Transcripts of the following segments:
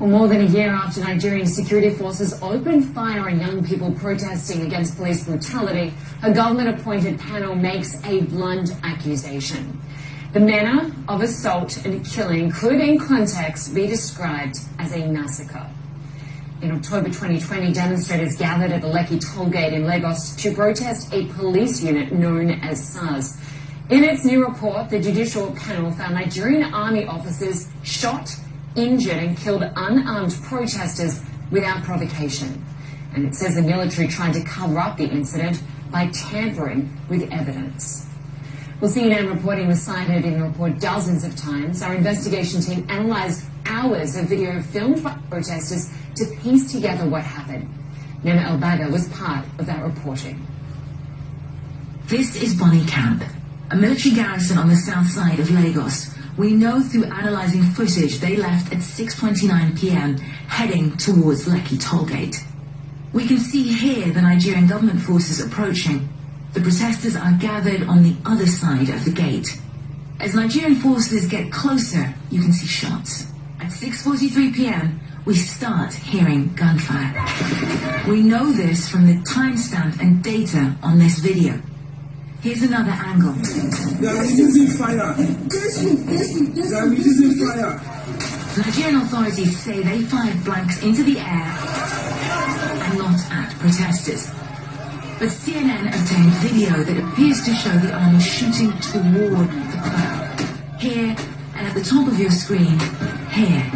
Well, more than a year after Nigerian security forces opened fire on young people protesting against police brutality, a government-appointed panel makes a blunt accusation. The manner of assault and killing could, in context, be described as a massacre. In October 2020, demonstrators gathered at the Lekki tollgate in Lagos to protest a police unit known as SARS. In its new report, the judicial panel found Nigerian army officers shot, injured and killed unarmed protesters without provocation. And it says the military tried to cover up the incident by tampering with evidence. Well, CNN reporting was cited in the report dozens of times. Our investigation team analysed hours of video filmed by protesters to piece together what happened. Nema El-Baga was part of that reporting. This is Bonny Camp, a military garrison on the south side of Lagos. We know through analysing footage they left at 6:29 p.m. heading towards Lekki tollgate. We can see here the Nigerian government forces approaching. The protesters are gathered on the other side of the gate. As Nigerian forces get closer, you can see shots. At 6:43 p.m, we start hearing gunfire. We know this from the timestamp and data on this video. Here's another angle. They are using fire. They are using fire. Nigerian authorities say they fired blanks into the air and not at protesters. But CNN obtained video that appears to show the army shooting toward the crowd. Here, and at the top of your screen, here.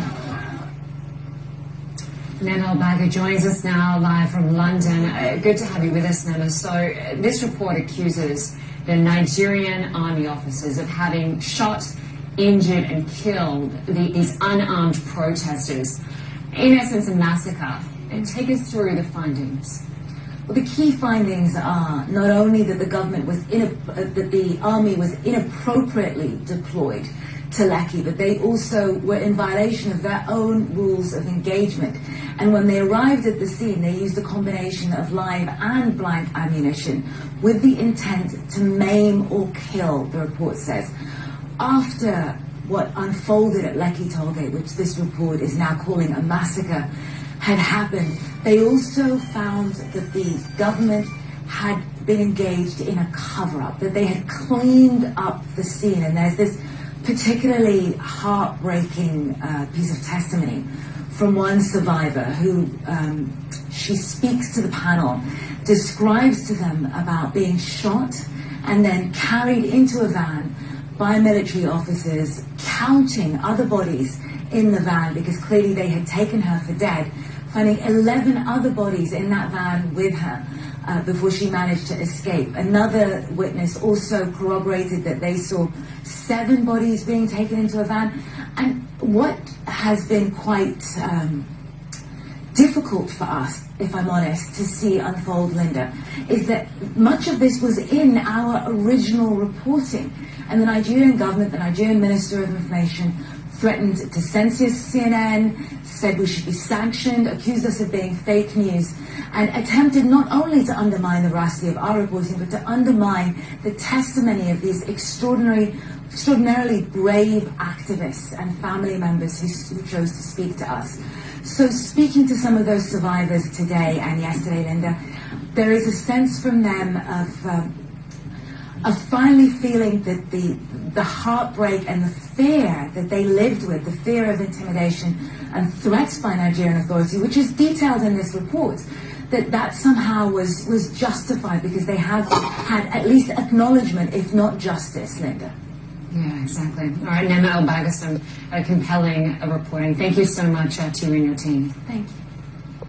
Nema El-Baga joins us now live from London. Good to have you with us, Nema. So this report accuses the Nigerian army officers of having shot, injured and killed these unarmed protesters. In essence, a massacre. And take us through the findings. Well, the key findings are not only that the government was that the army was inappropriately deployed to Lekki, but they also were in violation of their own rules of engagement. And when they arrived at the scene, they used a combination of live and blank ammunition with the intent to maim or kill, the report says. After what unfolded at Lekki tollgate, which this report is now calling a massacre, had happened, they also found that the government had been engaged in a cover-up, that they had cleaned up the scene. And there's this particularly heartbreaking piece of testimony from one survivor who, she speaks to the panel, describes to them about being shot and then carried into a van by military officers, counting other bodies in the van because clearly they had taken her for dead, finding 11 other bodies in that van with her before she managed to escape. Another witness also corroborated that they saw 7 bodies being taken into a van. And what has been quite difficult for us, if I'm honest, to see unfold, Linda, is that much of this was in our original reporting. And the Nigerian government, the Nigerian Minister of Information, threatened to censor CNN, said we should be sanctioned, accused us of being fake news, and attempted not only to undermine the veracity of our reporting, but to undermine the testimony of these extraordinarily brave activists and family members who chose to speak to us. So speaking to some of those survivors today and yesterday, Linda, there is a sense from them of finally feeling that the heartbreak and the fear that they lived with, the fear of intimidation and threats by Nigerian authority, which is detailed in this report, that somehow was justified because they have had at least acknowledgement, if not justice, Linda. Yeah, exactly. All right, Nema El-Baga, some compelling reporting. Thank you so much to you and your team. Thank you.